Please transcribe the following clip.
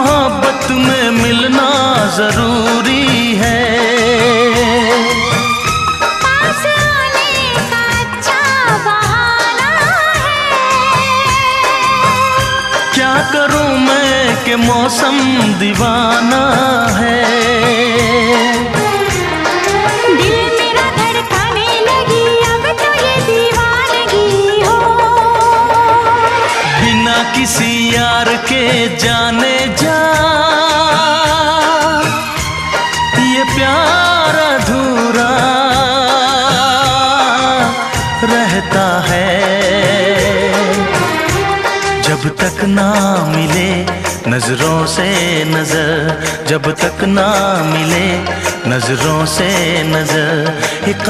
मोहब्बत में मिलना जरूरी है। पास आने का अच्छा बहाना है। क्या करूं मैं कि मौसम दीवाना है। दिल मेरा धड़काने लगी अब तो ये दीवानगी हो। बिना किसी यार के जाने जा ये प्यार अधूरा रहता है। जब तक ना मिले नजरों से नजर, जब तक ना मिले नजरों से नजर, एक